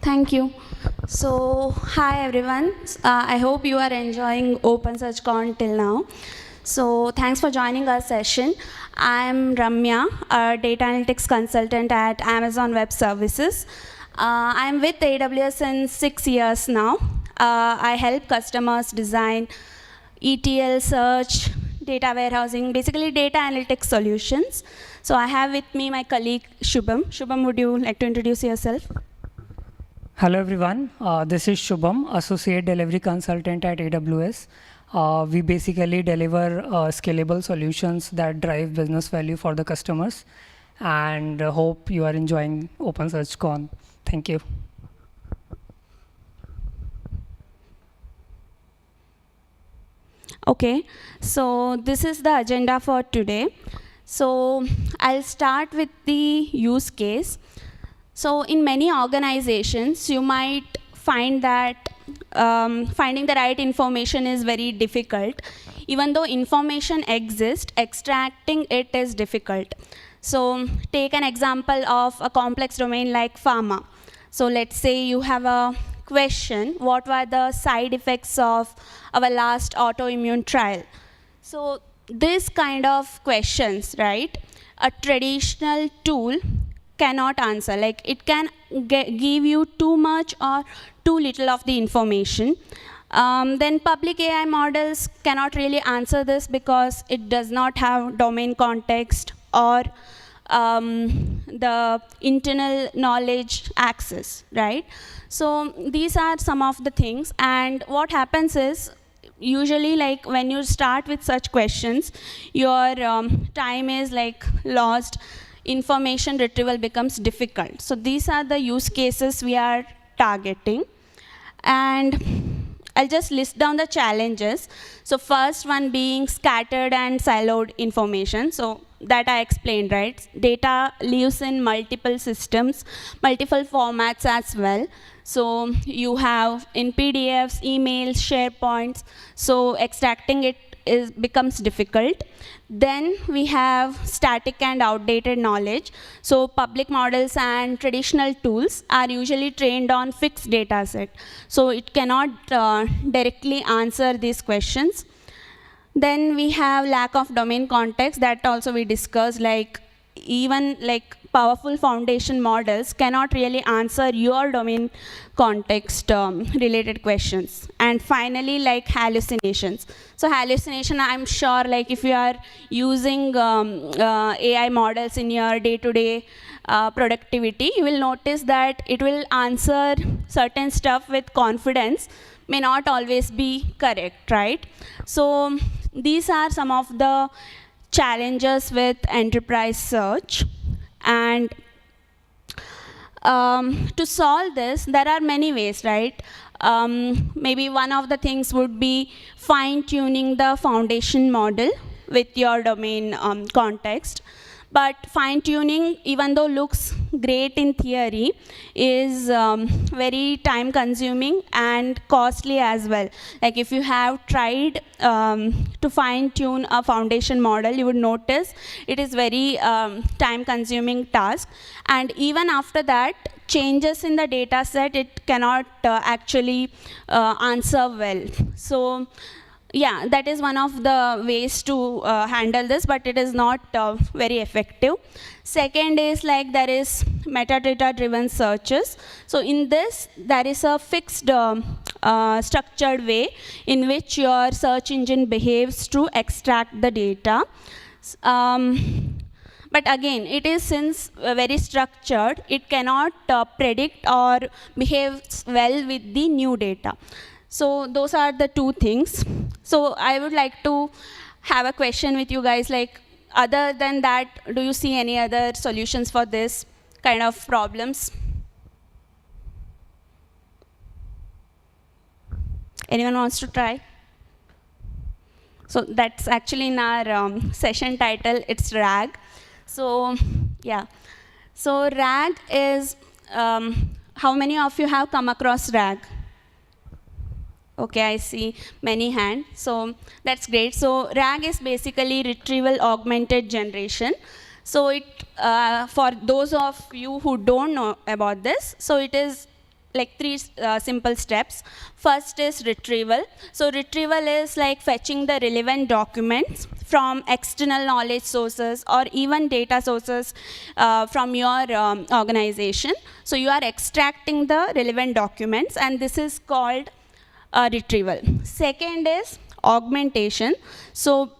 Thank you. So, hi everyone. I hope you are enjoying OpenSearch Con till now. So, thanks for joining our session. I'm Ramya, a data analytics consultant at Amazon Web Services. I'm with AWS since 6 years now. I help customers design ETL search, data warehousing, basically data analytics solutions. So I have with me my colleague Shubham. Shubham, would you like to introduce yourself? Hello everyone, this is Shubham, Associate Delivery Consultant at AWS. We basically deliver scalable solutions that drive business value for the customers, and hope you are enjoying OpenSearch Con. Thank you. Okay, so this is the agenda for today. So I'll start with the use case. So in many organizations, you might find that finding the right information is very difficult. Even though information exists, extracting it is difficult. So take an example of a complex domain like pharma. So let's say you have a question, what were the side effects of our last autoimmune trial? So this kind of questions, right, a traditional tool cannot answer. Like it can give you too much or too little of the information. Then public AI models cannot really answer this because it does not have domain context or the internal knowledge access, right? So these are some of the things, and what happens is, usually like when you start with such questions, your time is like lost, information retrieval becomes difficult. So these are the use cases we are targeting. And I'll just list down the challenges. So first one being scattered and siloed information. So that I explained, right? Data lives in multiple systems, multiple formats as well. So you have in PDFs, emails, SharePoints. So extracting it becomes difficult. Then we have static and outdated knowledge. So public models and traditional tools are usually trained on fixed data set. So it cannot directly answer these questions. Then we have lack of domain context, that also we discussed, like even like powerful foundation models cannot really answer your domain context related questions. And finally, like hallucinations. So hallucination, I'm sure like if you are using AI models in your day-to-day productivity, you will notice that it will answer certain stuff with confidence, may not always be correct, right? So these are some of the challenges with enterprise search. And to solve this, there are many ways, right? Maybe one of the things would be fine-tuning the foundation model with your domain context. But fine-tuning, even though looks great in theory, is very time-consuming and costly as well. Like if you have tried to fine-tune a foundation model, you would notice it is very time-consuming task. And even after that, changes in the data set, it cannot actually answer well. So yeah, that is one of the ways to handle this, but it is not very effective. Second is like there is metadata-driven searches. So in this, there is a fixed structured way in which your search engine behaves to extract the data. But again, it is since very structured, it cannot predict or behave well with the new data. So those are the two things. So I would like to have a question with you guys, like other than that, do you see any other solutions for this kind of problems? Anyone wants to try? So that's actually in our session title, it's RAG. So yeah, so RAG is, how many of you have come across RAG? Okay, I see many hands. So that's great. So RAG is basically Retrieval-Augmented Generation. So it, for those of you who don't know about this, so it is like three simple steps. First is retrieval. So retrieval is like fetching the relevant documents from external knowledge sources or even data sources from your organization. So you are extracting the relevant documents, and this is called retrieval. Second is augmentation. So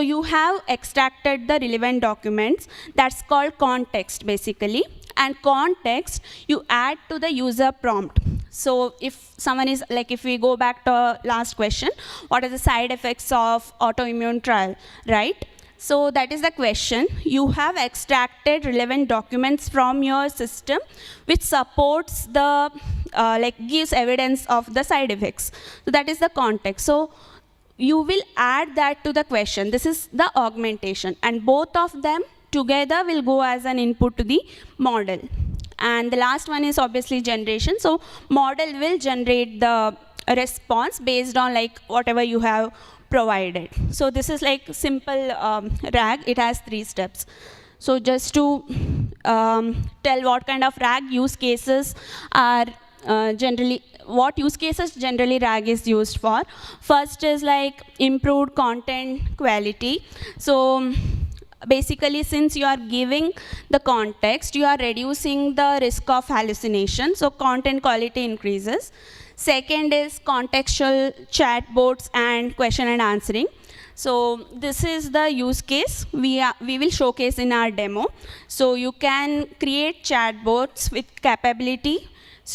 you have extracted the relevant documents. That's called context, basically. And context, you add to the user prompt. So if someone is, like if we go back to last question, what are the side effects of autoimmune trial, right? So that is the question. You have extracted relevant documents from your system, which supports the, gives evidence of the side effects. So that is the context. So you will add that to the question. This is the augmentation. And both of them together will go as an input to the model. And the last one is obviously generation. So model will generate the response based on like whatever you have provided. So this is like simple RAG. It has 3 steps. So just to tell what kind of RAG use cases are what use cases generally RAG is used for. First is like improved content quality. So basically, since you are giving the context, you are reducing the risk of hallucination. So content quality increases. Second is contextual chatbots and question and answering. So this is the use case we will showcase in our demo. So you can create chatbots with capability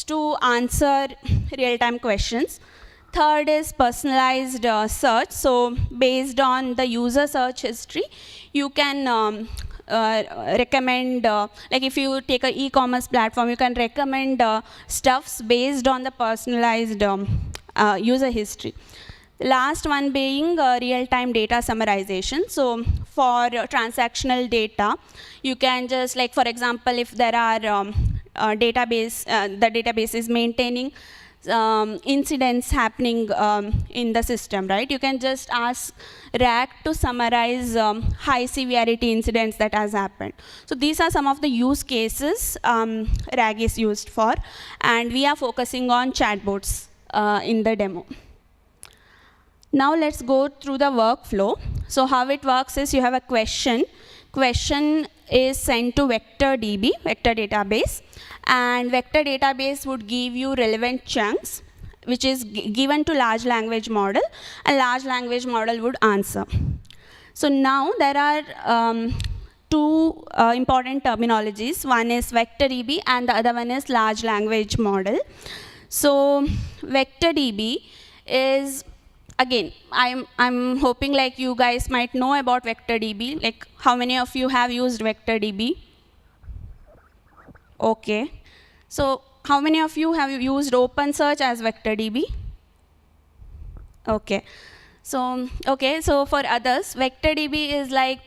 to answer real-time questions. Third is personalized search. So based on the user search history, you can recommend, like if you take an e-commerce platform, you can recommend stuffs based on the personalized user history. Last one being real-time data summarization. So for transactional data, you can just, like for example, if there are the database is maintaining incidents happening in the system, right? You can just ask RAG to summarize high severity incidents that has happened. So these are some of the use cases RAG is used for, and we are focusing on chatbots in the demo. Now let's go through the workflow. So how it works is you have a question. Question is sent to VectorDB, vector database, and vector database would give you relevant chunks, which is given to large language model, and large language model would answer. So now there are 2 important terminologies. One is VectorDB and the other one is large language model. So VectorDB is, again, I'm hoping like you guys might know about VectorDB. Like how many of you have used VectorDB? Okay. So how many of you have used OpenSearch as VectorDB? Okay. So for others, VectorDB is like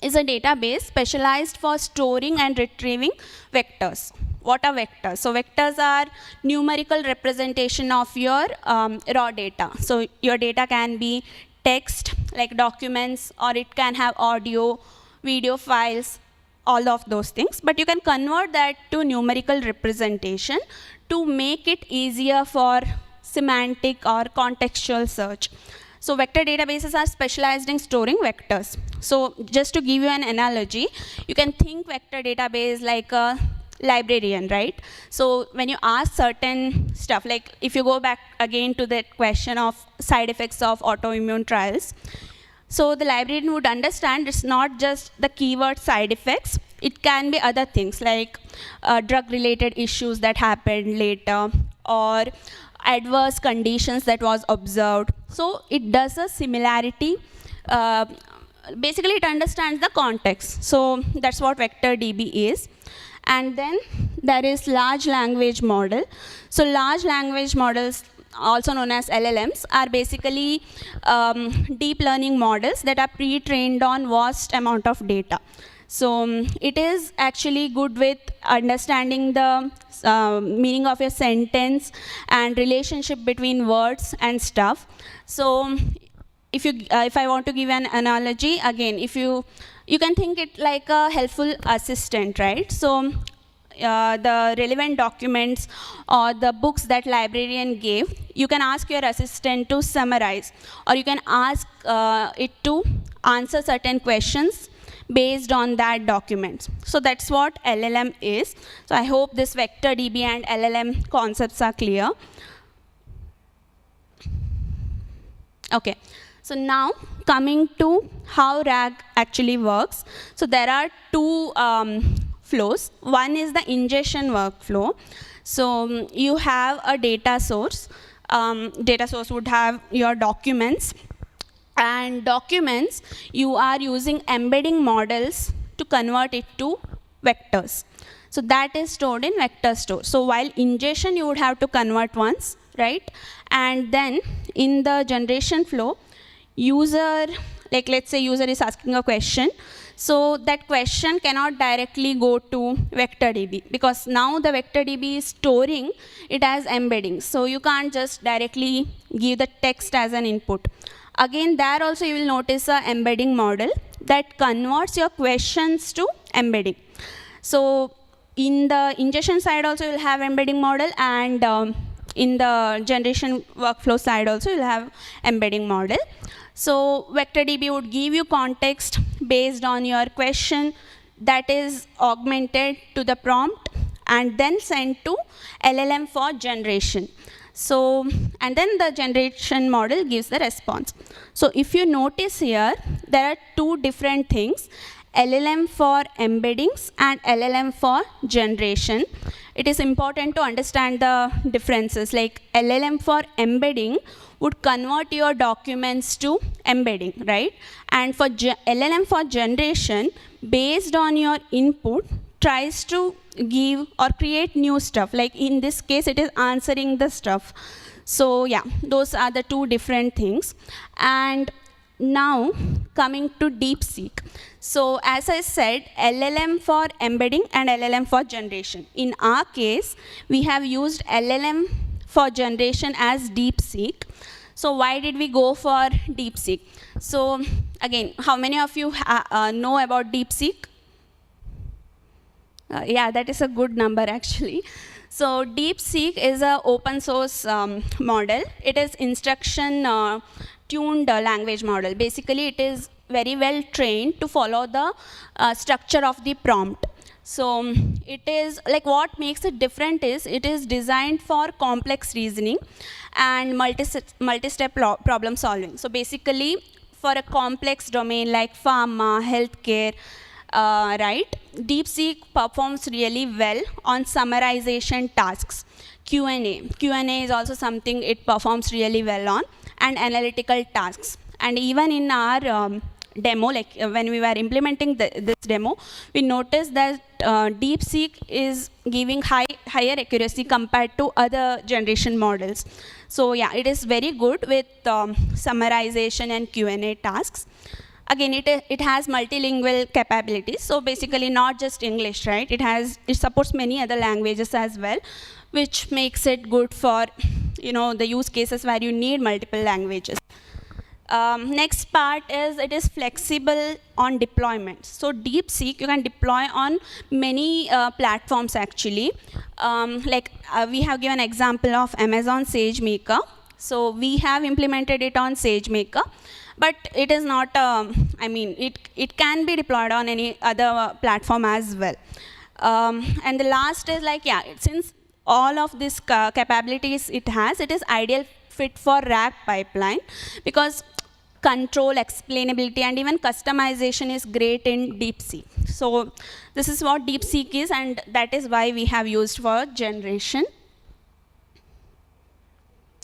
is a database specialized for storing and retrieving vectors. What are vectors? So vectors are numerical representation of your raw data. So your data can be text, like documents, or it can have audio, video files, all of those things. But you can convert that to numerical representation to make it easier for semantic or contextual search. So vector databases are specialized in storing vectors. So just to give you an analogy, you can think vector database like a librarian, right? So when you ask certain stuff, like if you go back again to that question of side effects of autoimmune trials, so the librarian would understand it's not just the keyword side effects, it can be other things like drug-related issues that happened later, or adverse conditions that was observed. So it does a similarity. Basically, it understands the context. So that's what VectorDB is. And then there is large language model. So large language models, also known as LLMs, are basically deep learning models that are pre-trained on vast amount of data. So it is actually good with understanding the meaning of a sentence and relationship between words and stuff. So if I want to give an analogy, again, if you can think it like a helpful assistant, right? So the relevant documents or the books that librarian gave, you can ask your assistant to summarize, or you can ask it to answer certain questions based on that document. So that's what LLM is. So I hope this vector DB and LLM concepts are clear. Okay, so now coming to how RAG actually works. So there are two flows. One is the ingestion workflow. So you have a data source. Data source would have your documents. And documents, you are using embedding models to convert it to vectors. So that is stored in vector store. So while ingestion, you would have to convert once, right? And then in the generation flow, user, like let's say user is asking a question. So that question cannot directly go to vector DB, because now the vector DB is storing it as embeddings. So you can't just directly give the text as an input. Again, there also you will notice an embedding model that converts your questions to embedding. So in the ingestion side also you will have embedding model, and in the generation workflow side also you will have embedding model. So vector DB would give you context based on your question that is augmented to the prompt and then sent to LLM for generation. So, and then the generation model gives the response. So if you notice here, there are two different things, LLM for embeddings and LLM for generation. It is important to understand the differences. Like LLM for embedding would convert your documents to embedding, right? And for LLM for generation, based on your input, tries to give or create new stuff. Like in this case, it is answering the stuff. So yeah, those are the two different things. And now coming to DeepSeek. So as I said, LLM for embedding and LLM for generation. In our case, we have used LLM for generation as DeepSeek. So why did we go for DeepSeek? So again, how many of you know about DeepSeek? Yeah, that is a good number actually. So DeepSeek is an open source model. It is instruction tuned language model. Basically, it is very well trained to follow the structure of the prompt. So it is like, what makes it different is it is designed for complex reasoning and multi-step problem solving. So basically, for a complex domain like pharma, healthcare, right, DeepSeek performs really well on summarization tasks. Q&A is also something it performs really well on, and analytical tasks. And even in our demo, like when we were implementing this demo, we noticed that DeepSeek is giving higher accuracy compared to other generation models. So yeah, it is very good with summarization and Q&A tasks. Again, it has multilingual capabilities. So basically not just English, right? It supports many other languages as well, which makes it good for the use cases where you need multiple languages. Next part is it is flexible on deployment. So DeepSeek you can deploy on many platforms actually. We have given example of Amazon SageMaker. So we have implemented it on SageMaker, but it is not, it can be deployed on any other platform as well. And the last is since all of these capabilities it is ideal fit for RAG pipeline, because control, explainability, and even customization is great in DeepSeek. So this is what DeepSeek is, and that is why we have used for generation.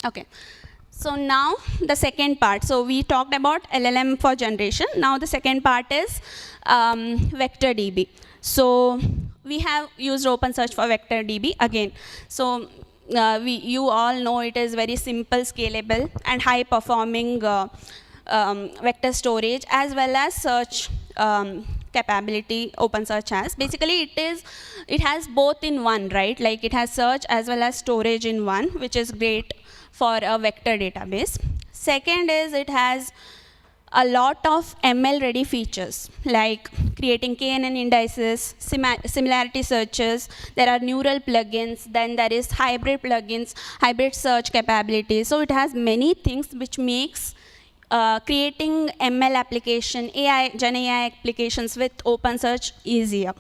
Okay. So now the second part. So we talked about LLM for generation. Now the second part is vector DB. So we have used OpenSearch for vector DB again. So you all know it is very simple, scalable, and high performing vector storage as well as search capability OpenSearch has. Basically it has both in one, right? Like it has search as well as storage in one, which is great for a vector database. Second is it has a lot of ML-ready features, like creating KNN indices, similarity searches. There are neural plugins. Then there is hybrid plugins, hybrid search capabilities. So it has many things which makes creating ML application, Gen AI applications with OpenSearch easier.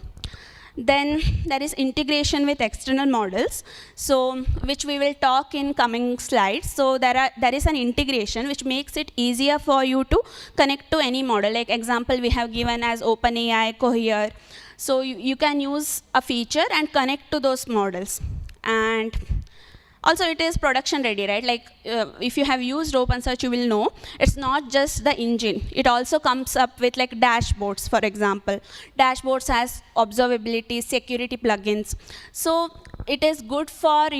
Then there is integration with external models, so which we will talk in coming slides. So there is an integration which makes it easier for you to connect to any model. Like example we have given as OpenAI, Cohere. So you can use a feature and connect to those models. And also it is production ready, right? Like if you have used OpenSearch, you will know it's not just the engine. It also comes up with like dashboards, for example. Dashboards has observability, security plugins. So it is good for,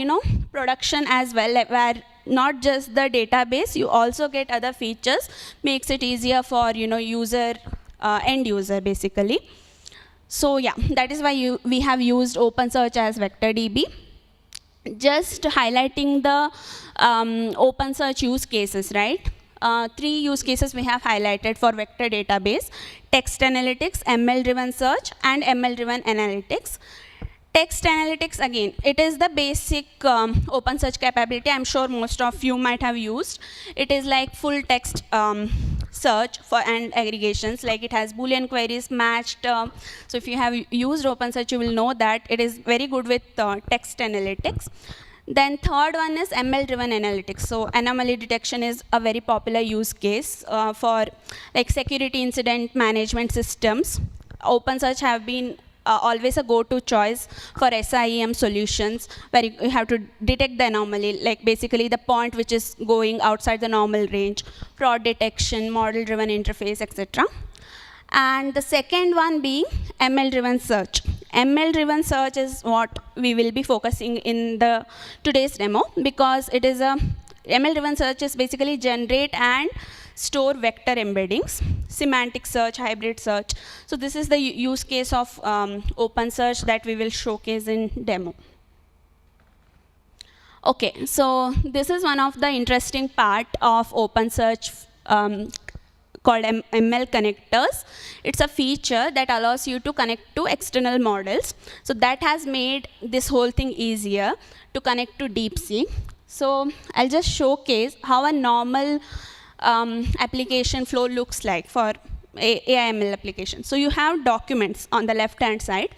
production as well, where not just the database, you also get other features, makes it easier for, user, end user basically. So yeah, that is why we have used OpenSearch as vector DB. Just highlighting the OpenSearch use cases, right? 3 use cases we have highlighted for vector database: text analytics, ML-driven search, and ML-driven analytics. Text analytics, again, it is the basic OpenSearch capability. I'm sure most of you might have used. It is like full text search and aggregations, like it has Boolean queries matched. So if you have used OpenSearch, you will know that it is very good with text analytics. Then third one is ML-driven analytics. So anomaly detection is a very popular use case for like security incident management systems. OpenSearch have been always a go-to choice for SIEM solutions, where you have to detect the anomaly, like basically the point which is going outside the normal range, fraud detection, model-driven interface, etc. And the second one being ML-driven search. ML-driven search is what we will be focusing in the today's demo, because it is a ML-driven search is basically generate and store vector embeddings, semantic search, hybrid search. So this is the use case of OpenSearch that we will showcase in demo. Okay, so this is one of the interesting part of OpenSearch called ML connectors. It's a feature that allows you to connect to external models. So that has made this whole thing easier to connect to DeepSeek. So I'll just showcase how a normal application flow looks like for AI/ML application. So you have documents on the left-hand side.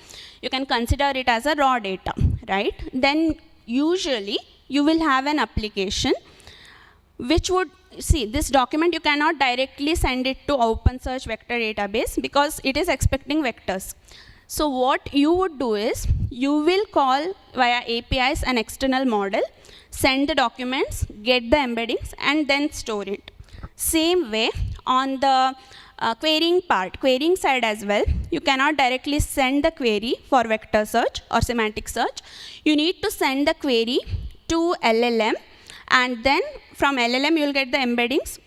You can consider it as a raw data, right? Then usually you will have an application which would see this document. You cannot directly send it to OpenSearch vector database because it is expecting vectors. So what you would do is you will call via APIs an external model, send the documents, get the embeddings, and then store it. Same way on the querying side as well, you cannot directly send the query for vector search or semantic search. You need to send the query to LLM, and then from LLM you will get the embeddings,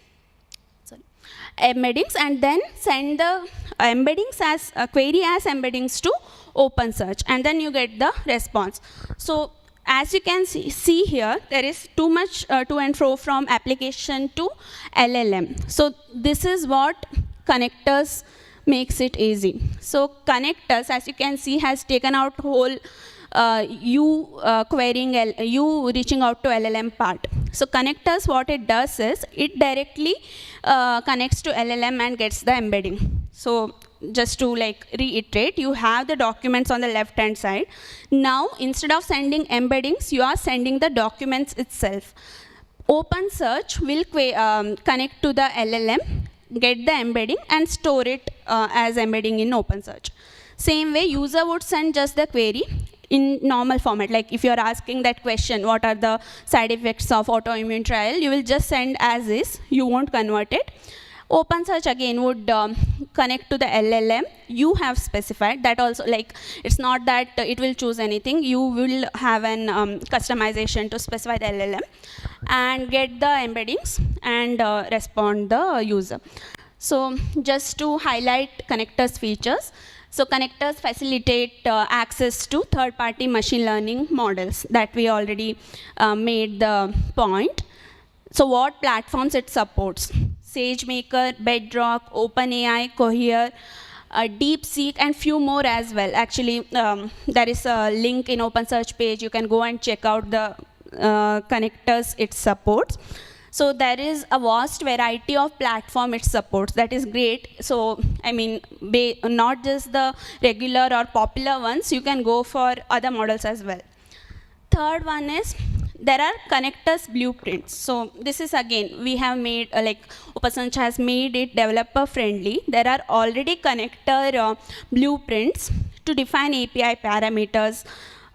and then send the embeddings as query as embeddings to OpenSearch, and then you get the response. So as you can see here, there is too much to and fro from application to LLM. So this is what connectors makes it easy. So connectors, as you can see, has taken out whole you reaching out to LLM part. So connectors, what it does is it directly connects to LLM and gets the embedding. So just to like reiterate, you have the documents on the left-hand side. Now, instead of sending embeddings, you are sending the documents itself. OpenSearch will connect to the LLM, get the embedding, and store it as embedding in OpenSearch. Same way, user would send just the query in normal format. Like if you're asking that question, what are the side effects of autoimmune trial, you will just send as is, you won't convert it. OpenSearch again would connect to the LLM you have specified. That also, like, it's not that it will choose anything. You will have an customization to specify the LLM and get the embeddings and respond the user. So just to highlight connectors features. So connectors facilitate access to third-party machine learning models that we already made the point. So what platforms it supports? SageMaker, Bedrock, OpenAI, Cohere, DeepSeek, and few more as well. Actually, there is a link in OpenSearch page. You can go and check out the connectors it supports. So there is a vast variety of platform it supports. That is great. So I mean, not just the regular or popular ones. You can go for other models as well. Third one is there are connectors blueprints. So this is again, we have made, like OpenSearch has made it developer friendly. There are already connector blueprints to define API parameters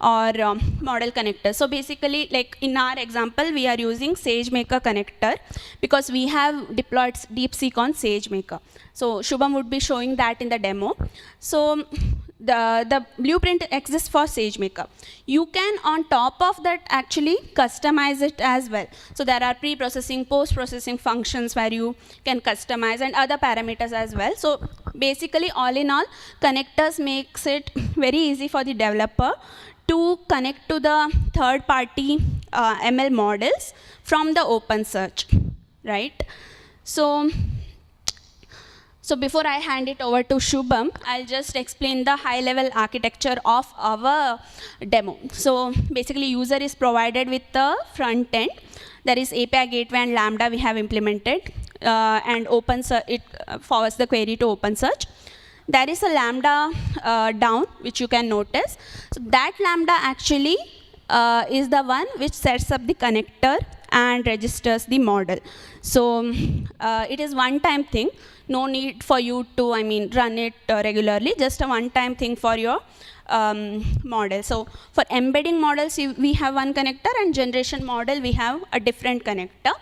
or model connectors. So basically, like in our example, we are using SageMaker connector because we have deployed DeepSeek on SageMaker. So Shubham would be showing that in the demo. So the blueprint exists for SageMaker. You can, on top of that, actually customize it as well. So there are pre-processing, post-processing functions where you can customize and other parameters as well. So basically, all in all, connectors makes it very easy for the developer to connect to the third-party ML models from the OpenSearch, right? So before I hand it over to Shubham, I'll just explain the high-level architecture of our demo. So basically, user is provided with the front end. There is API gateway and Lambda we have implemented, and OpenSearch, it forwards the query to OpenSearch. There is a Lambda down, which you can notice. So that Lambda actually is the one which sets up the connector and registers the model. So it is one-time thing. No need for you to, run it regularly. Just a one-time thing for your model. So for embedding models, we have one connector, and generation model, we have a different connector.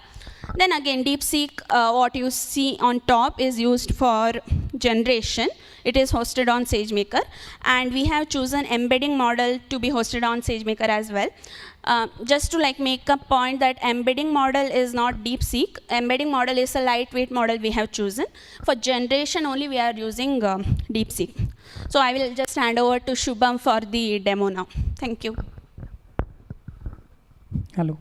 Then again, DeepSeek, what you see on top is used for generation. It is hosted on SageMaker. And we have chosen embedding model to be hosted on SageMaker as well. Just to make a point that embedding model is not DeepSeek. Embedding model is a lightweight model we have chosen. For generation only, we are using DeepSeek. So I will just hand over to Shubham for the demo now. Thank you. Hello.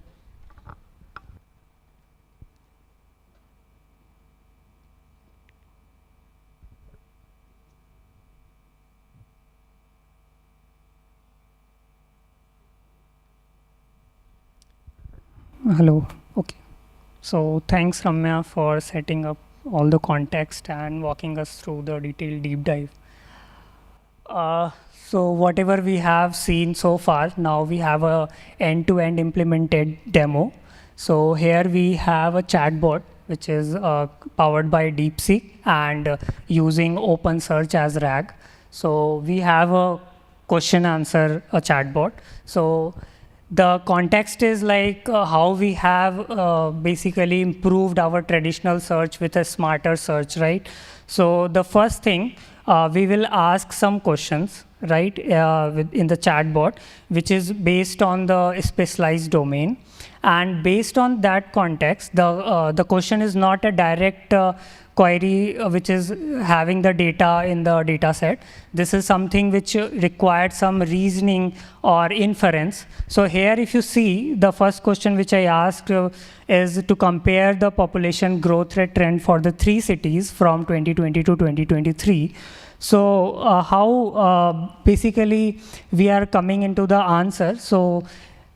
Hello. Okay. So thanks, Ramya, for setting up all the context and walking us through the detailed deep dive. So whatever we have seen so far, now we have a end-to-end implemented demo. So here we have a chatbot, which is powered by DeepSeek and using OpenSearch as RAG. So we have a question answer, a chatbot. So the context is how we have basically improved our traditional search with a smarter search, right? So the first thing, we will ask some questions, right, in the chatbot, which is based on the specialized domain. And based on that context, the question is not a direct query which is having the data in the data set. This is something which required some reasoning or inference. So here, if you see, the first question which I asked is to compare the population growth rate trend for the 3 cities from 2020 to 2023. So how basically we are coming into the answer. So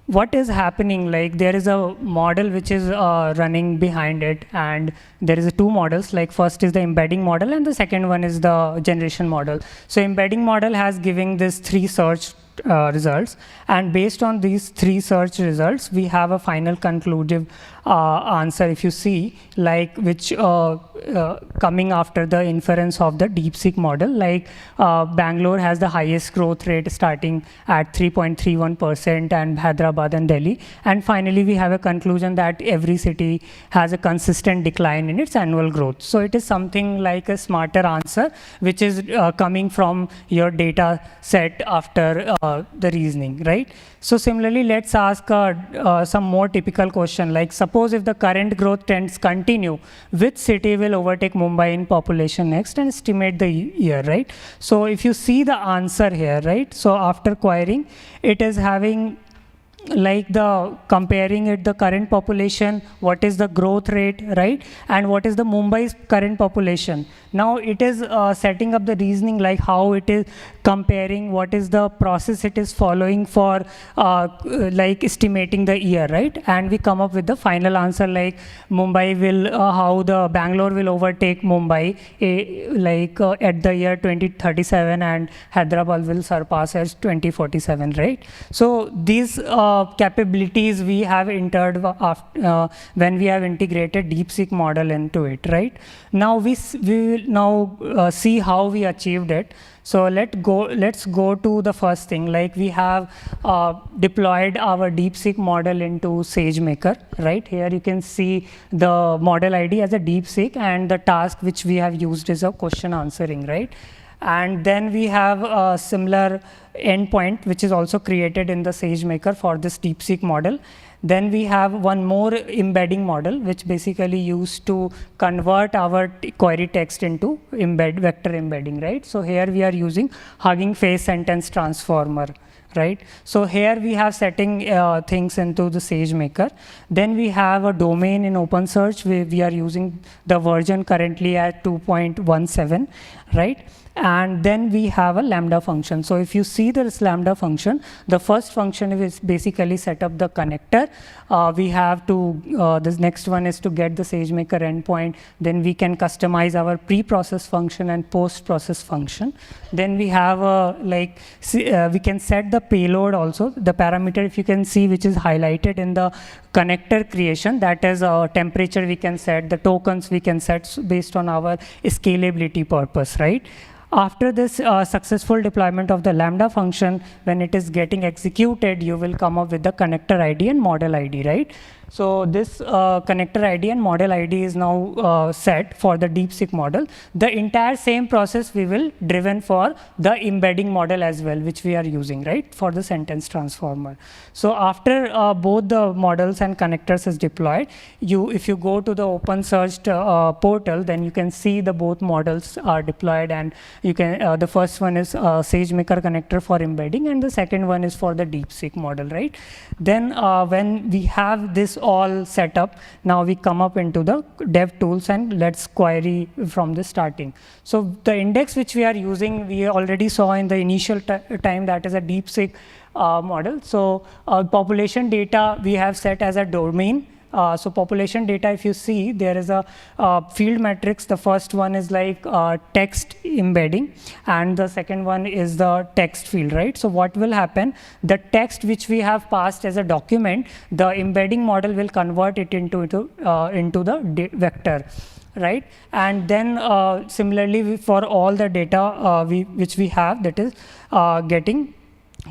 what is happening, there is a model which is running behind it, and there is 2 models. First is the embedding model, and the second one is the generation model. So embedding model has given this 3 search results, and based on these 3 search results, we have a final conclusive answer, if you see, which coming after the inference of the DeepSeek model. Bangalore has the highest growth rate starting at 3.31%, and Hyderabad and Delhi. And finally, we have a conclusion that every city has a consistent decline in its annual growth. So it is something like a smarter answer, which is coming from your data set after the reasoning, right? So similarly, let's ask some more typical question, suppose if the current growth trends continue, which city will overtake Mumbai in population next, and estimate the year, right? So if you see the answer here, right? So after querying, it is having like the comparing it, the current population, what is the growth rate, right? And what is the Mumbai's current population. Now it is setting up the reasoning, like how it is comparing, what is the process it is following for like estimating the year, right? And we come up with the final answer, like Mumbai will, how the Bangalore will overtake Mumbai at the year 2037, and Hyderabad will surpass as 2047, right? So these capabilities we have entered when we have integrated DeepSeek model into it, right? Now we will now see how we achieved it. So let's go to the first thing. Like we have deployed our DeepSeek model into SageMaker, right? Here you can see the model ID as a DeepSeek, and the task which we have used is a question answering, right? And then we have a similar endpoint which is also created in the SageMaker for this DeepSeek model. Then we have one more embedding model which basically used to convert our query text into vector embedding, right? So here we are using Hugging Face sentence transformer, right? So here we have setting things into the SageMaker. Then we have a domain in OpenSearch where we are using the version currently at 2.17, right? And then we have a Lambda function. So if you see this Lambda function, the first function is basically set up the connector. We have to, this next one is to get the SageMaker endpoint. Then we can customize our pre-process function and post-process function. Then we have we can set the payload also, the parameter, if you can see, which is highlighted in the connector creation, that is temperature we can set, the tokens we can set based on our scalability purpose, right? After this successful deployment of the Lambda function, when it is getting executed, you will come up with the connector ID and model ID, right? So this connector ID and model ID is now set for the DeepSeek model. The entire same process we will driven for the embedding model as well, which we are using, right, for the sentence transformer. So after both the models and connectors is deployed, if you go to the OpenSearch portal, then you can see the both models are deployed, and you can the first one is SageMaker connector for embedding, and the second one is for the DeepSeek model, right? Then when we have this all set up, now we come up into the dev tools and let's query from the starting. So the index which we are using, we already saw in the initial time, that is a DeepSeek model. So population data we have set as a domain. So population data, if you see, there is a field matrix. The first one is like text embedding, and the second one is the text field, right? So what will happen, the text which we have passed as a document, the embedding model will convert it into the vector, right? And then similarly for all the data which we have, that is getting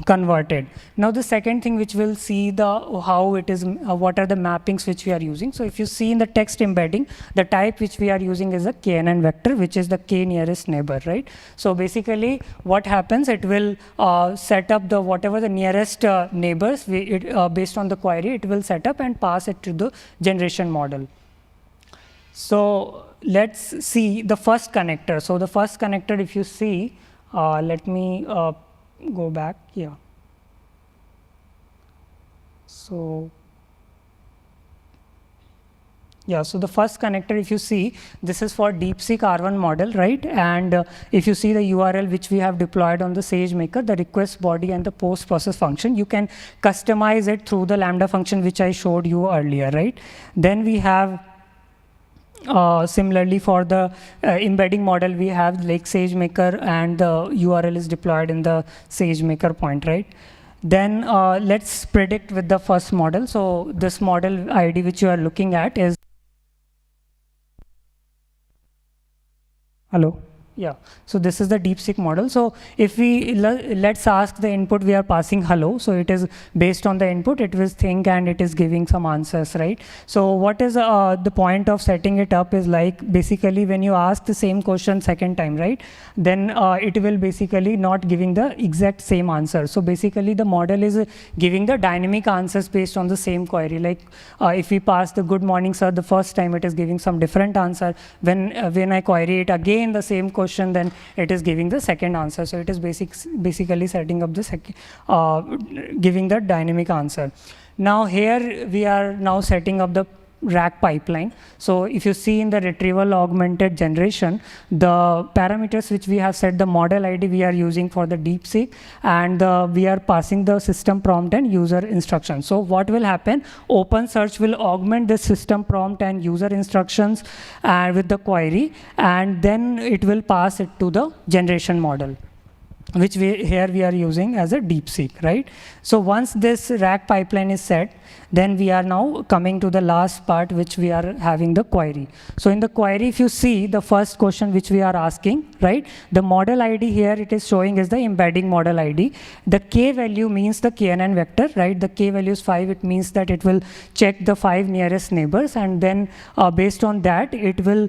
converted. Now the second thing which we'll see how it is, what are the mappings which we are using. So if you see in the text embedding, the type which we are using is a KNN vector, which is the K nearest neighbor, right? So basically what happens, it will set up the whatever the nearest neighbors, based on the query, it will set up and pass it to the generation model. So let's see the first connector. So the first connector, if you see, let me go back here. So yeah, so the first connector, if you see, this is for DeepSeek-R1 model, right? And if you see the URL which we have deployed on the SageMaker, the request body and the post process function, you can customize it through the Lambda function which I showed you earlier, right? Then we have similarly for the embedding model, we have like SageMaker, and the URL is deployed in the SageMaker point, right? Then let's predict with the first model. So this model ID which you are looking at is, hello? Yeah, so this is the DeepSeek model. So if we, let's ask the input, we are passing hello. So it is based on the input, it will think and it is giving some answers, right? So what is the point of setting it up is like, basically when you ask the same question second time, right? Then it will basically not giving the exact same answer. So basically the model is giving the dynamic answers based on the same query. Like if we pass the good morning sir the first time, it is giving some different answer. When I query it again, the same question, question, then it is giving the second answer. So it is basically setting up the giving the dynamic answer. Now here we are now setting up the RAG pipeline. So if you see in the retrieval-augmented generation, the parameters which we have set, the model ID we are using for the DeepSeek, and we are passing the system prompt and user instructions. So what will happen? OpenSearch will augment the system prompt and user instructions with the query, and then it will pass it to the generation model, which here we are using as a DeepSeek, right? So once this RAG pipeline is set, then we are now coming to the last part, which we are having the query. So in the query, if you see the first question which we are asking, right? The model ID here it is showing is the embedding model ID. The K value means the KNN vector, right? The K value is 5. It means that it will check the 5 nearest neighbors, and then based on that, it will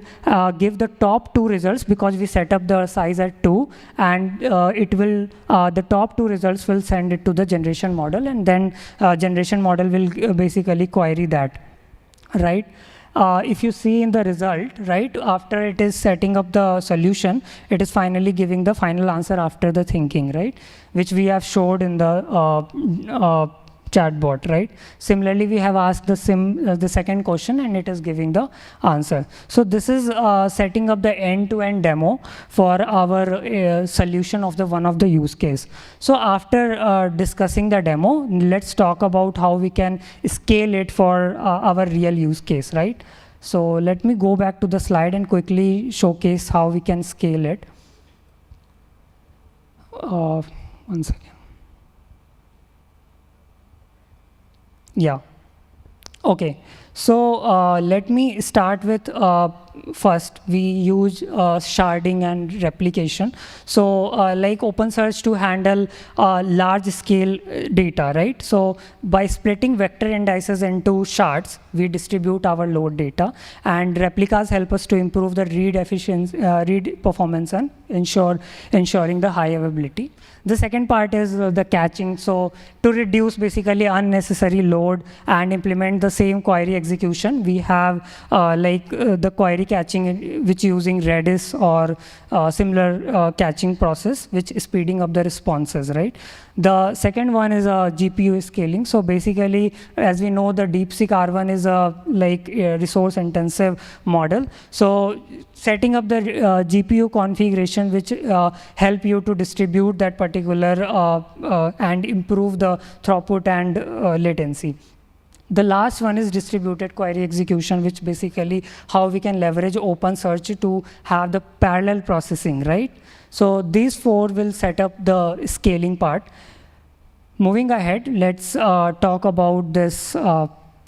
give the top 2 results, because we set up the size at 2, and it will the top 2 results will send it to the generation model, and then generation model will basically query that, right? If you see in the result, right, after it is setting up the solution, it is finally giving the final answer after the thinking, right, which we have showed in the chatbot, right? Similarly, we have asked the second question, and it is giving the answer. So this is setting up the end-to-end demo for our solution of the one of the use case. So after discussing the demo, let's talk about how we can scale it for our real use case, right? So let me go back to the slide and quickly showcase how we can scale it. One second. Yeah. Okay. So let me start with first. We use sharding and replication. So like OpenSearch to handle large scale data, right? So by splitting vector indices into shards, we distribute our load data, and replicas help us to improve the read efficiency, read performance, and ensuring the high availability. The second part is the caching. So to reduce basically unnecessary load and implement the same query execution, we have the query caching, which using Redis or similar caching process, which is speeding up the responses, right? The second one is GPU scaling. So basically, as we know, the DeepSeek-R1 is a resource intensive model. So setting up the GPU configuration, which help you to distribute that particular and improve the throughput and latency. The last one is distributed query execution, which basically how we can leverage OpenSearch to have the parallel processing, right? So these 4 will set up the scaling part. Moving ahead, let's talk about this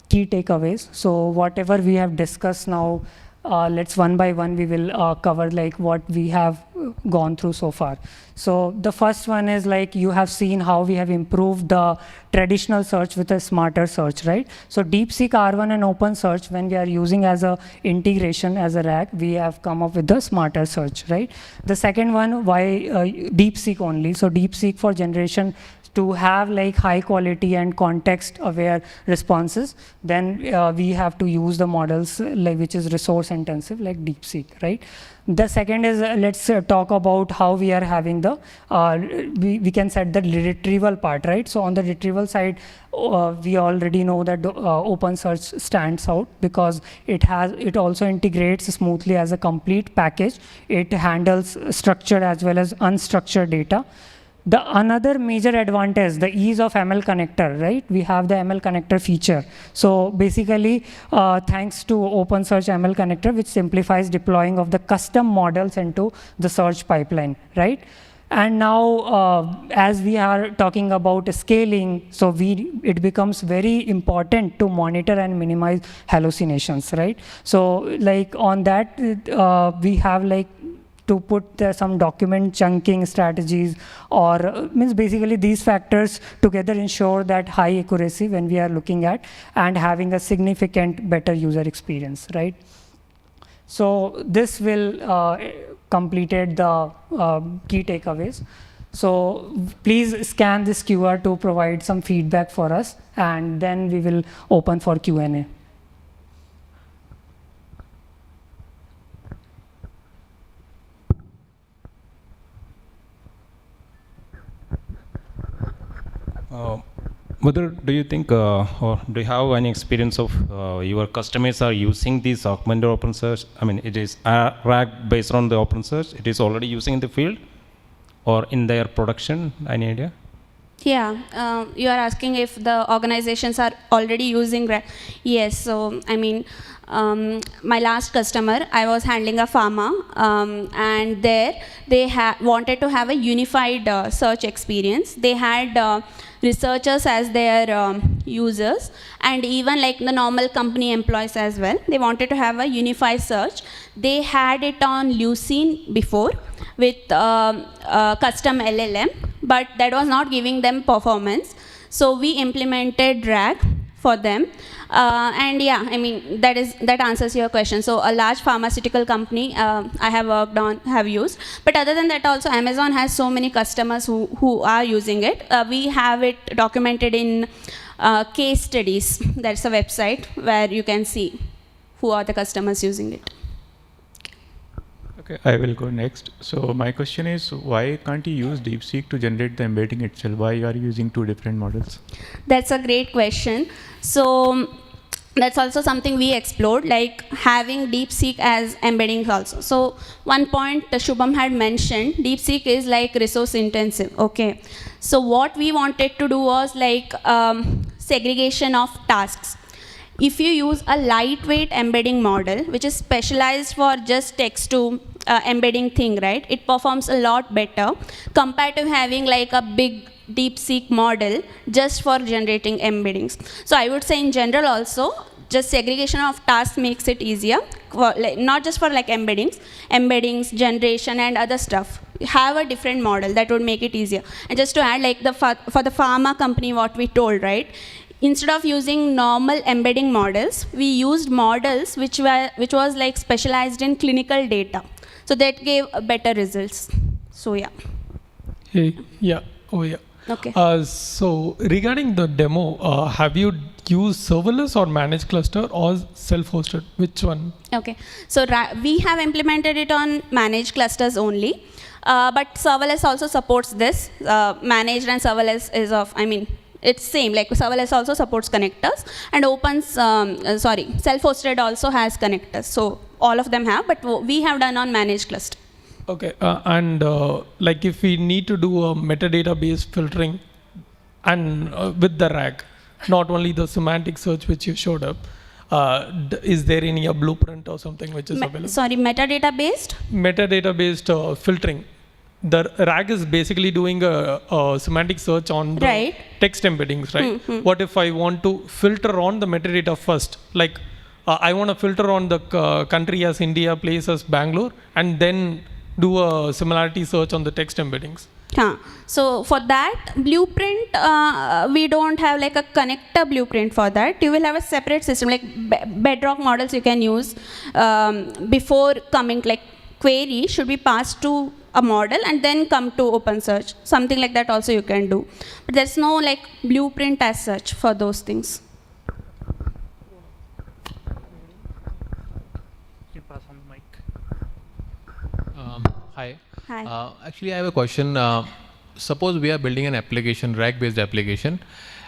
key takeaways. So whatever we have discussed now, let's one by one we will cover what we have gone through so far. So the first one is you have seen how we have improved the traditional search with a smarter search, right? So DeepSeek-R1 and OpenSearch, when we are using as a integration as a RAG, we have come up with the smarter search, right? The second one, why DeepSeek only? So DeepSeek for generation, to have high quality and context aware responses, then we have to use the models which is resource intensive like DeepSeek, right? The second is let's talk about how we are having the we can set the retrieval part, right? So on the retrieval side, we already know that OpenSearch stands out because it also integrates smoothly as a complete package. It handles structured as well as unstructured data. The another major advantage, the ease of ML connector, right? We have the ML connector feature. So basically, thanks to OpenSearch ML connector, which simplifies deploying of the custom models into the search pipeline, right? And now, as we are talking about scaling, so it becomes very important to monitor and minimize hallucinations, right? So on that, we have to put some document chunking strategies, or means basically these factors together ensure that high accuracy when we are looking at and having a significant better user experience, right? So this will completed the key takeaways. So please scan this QR to provide some feedback for us, and then we will open for Q&A. whether do you think, or do you have any experience of your customers are using this augmented OpenSearch? I mean, it is a RAG based on the OpenSearch. It is already using in the field or in their production. Any idea? Yeah, you are asking if the organizations are already using Yes, so I mean, my last customer, I was handling a pharma, and there they wanted to have a unified search experience. They had researchers as their users, and even like the normal company employees as well. They wanted to have a unified search. They had it on Lucene before with custom LLM, but that was not giving them performance. So we implemented RAG for them. And yeah, I mean, that answers your question. So a large pharmaceutical company I have worked on, have used. But other than that also, Amazon has so many customers who are using it. We have it documented in case studies. That's a website where you can see who are the customers using it. Okay, I will go next. So my question is, why can't you use DeepSeek to generate the embedding itself? Why are you using two different models? That's a great question. So that's also something we explored, like having DeepSeek as embeddings also. So one point Shubham had mentioned, DeepSeek is like resource intensive, okay. So what we wanted to do was like segregation of tasks. If you use a lightweight embedding model, which is specialized for just text to embedding thing, right? It performs a lot better compared to having like a big DeepSeek model just for generating embeddings. So I would say in general also, just segregation of tasks makes it easier, for, like, not just for like embeddings, generation and other stuff. Have a different model that would make it easier. And just to add, like for the pharma company, what we told, right? Instead of using normal embedding models, we used models which was like specialized in clinical data. So that gave better results. So yeah. Hey, yeah. Oh yeah. Okay. So regarding the demo, have you used serverless or managed cluster or self-hosted? Which one? Okay. So we have implemented it on managed clusters only, but serverless also supports this. Managed and serverless is of, I mean, it's same, like serverless also supports connectors, and self-hosted also has connectors. So all of them have, but we have done on managed cluster. Okay, and like if we need to do a metadata-based filtering and with the RAG, not only the semantic search which you showed up, is there any a blueprint or something which is available? Sorry, metadata-based? Metadata-based filtering. The RAG is basically doing a semantic search on the text embeddings, right? Mm-hmm. What if I want to filter on the metadata first? Like I want to filter on the country as India, place as Bangalore, and then do a similarity search on the text embeddings. So for that blueprint, we don't have like a connector blueprint for that. You will have a separate system, like bedrock models you can use before coming, like query should be passed to a model and then come to OpenSearch. Something like that also you can do. But there's no like blueprint as such for those things. You pass on the mic. Hi. Hi. Actually, I have a question. Suppose we are building an application, RAG-based application,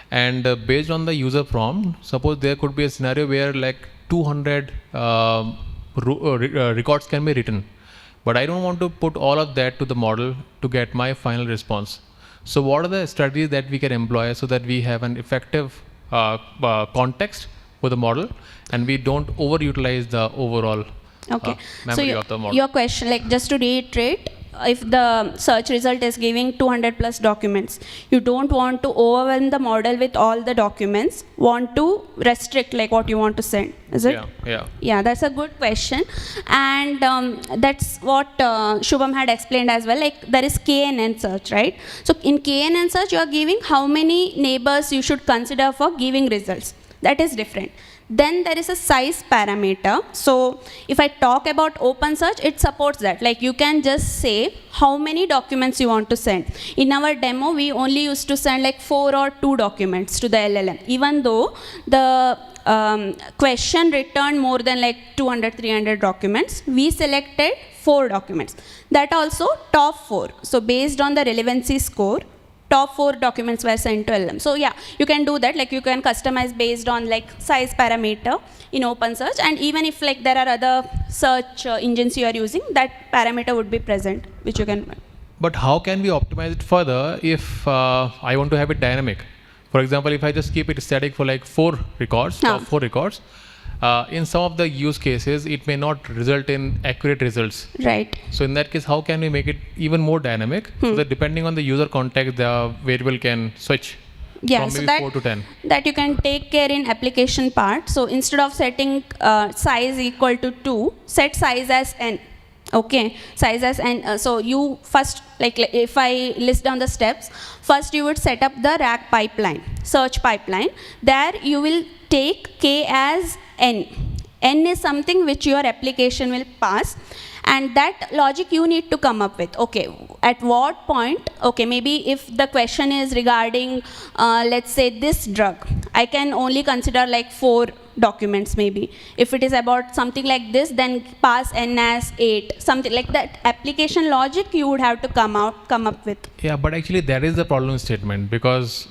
and based on the user prompt, suppose there could be a scenario where like 200 records can be written. But I don't want to put all of that to the model to get my final response. So what are the strategies that we can employ so that we have an effective context for the model and we don't overutilize the overall memory of the model? Your question, like just to reiterate, if the search result is giving 200 plus documents, you don't want to overwhelm the model with all the documents, want to restrict like what you want to send, is it? Yeah, that's a good question. And that's what Shubham had explained as well, like there is KNN search, right? So in KNN search, you are giving how many neighbors you should consider for giving results. That is different. Then there is a size parameter. So if I talk about OpenSearch, it supports that. Like you can just say how many documents you want to send. In our demo, we only used to send like 4 or 2 documents to the LLM, even though the question returned more than like 200, 300 documents. We selected 4 documents. That also top 4. So based on the relevancy score, top 4 documents were sent to LM. So yeah, you can do that. Like you can customize based on like size parameter in OpenSearch, and even if like there are other search engines you are using, that parameter would be present, which you can. But how can we optimize it further if I want to have it dynamic? For example, if I just keep it static for like 4 records, top 4 records, in some of the use cases, it may not result in accurate results. Right. So in that case, how can we make it even more dynamic so that depending on the user context, the variable can switch from maybe 4 to 10? That you can take care in application part. So instead of setting size equal to 2, set size as n. Okay, size as n. So you first, like if I list down the steps, first you would set up the RAG pipeline, search pipeline. There you will take k as n. N is something which your application will pass, and that logic you need to come up with. Okay, at what point, okay, maybe if the question is regarding, let's say this drug, I can only consider like 4 documents maybe. If it is about something like this, then pass n as 8, something like that. Application logic you would have to come up with. Yeah, but actually that is the problem statement, because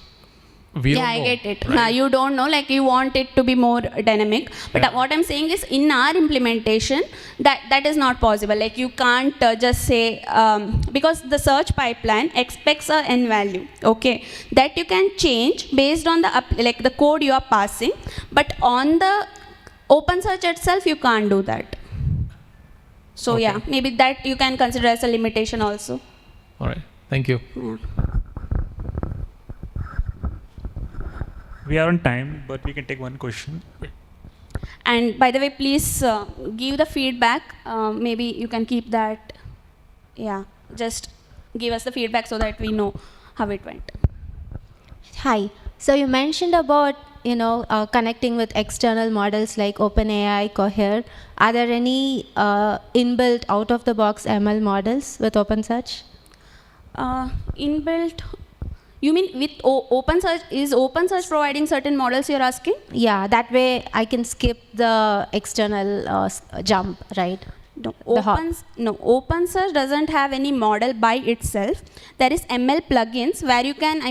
we don't know, I get it. right? You don't know, like you want it to be more dynamic. But what I'm saying is, in our implementation, that is not possible. Like you can't just say, because the search pipeline expects a n value, okay, that you can change based on the like the code you are passing. But on the OpenSearch itself, you can't do that. So Okay. yeah, maybe that you can consider as a limitation also. All right, thank you. Yeah. We are on time, but we can take one question. And by the way, please give the feedback. Maybe you can keep that. Yeah, just give us the feedback so that we know how it went. Hi. So you mentioned about connecting with external models like OpenAI, Cohere. Are there any inbuilt out-of-the-box ML models with OpenSearch? Inbuilt. You mean with OpenSearch? Is OpenSearch providing certain models you're asking? Yeah, that way I can skip the external jump, right? No, The hop. OpenSearch doesn't have any model by itself. There is ML plugins where you can,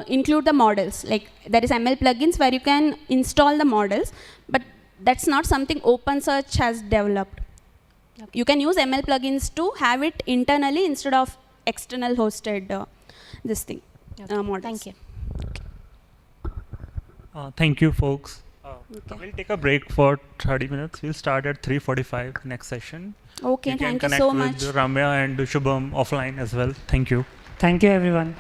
include the models. Like there is ML plugins where you can install the models, but that's not something OpenSearch has developed. Okay. You can use ML plugins to have it internally instead of external hosted this thing. Okay. Models. Thank you. Thank you, folks. Okay. We'll take a break for 30 minutes. We'll start at 3:45 next session. Okay, You can thank you connect so with much. Ramya and Shubham offline as well. Thank you. Thank you, everyone.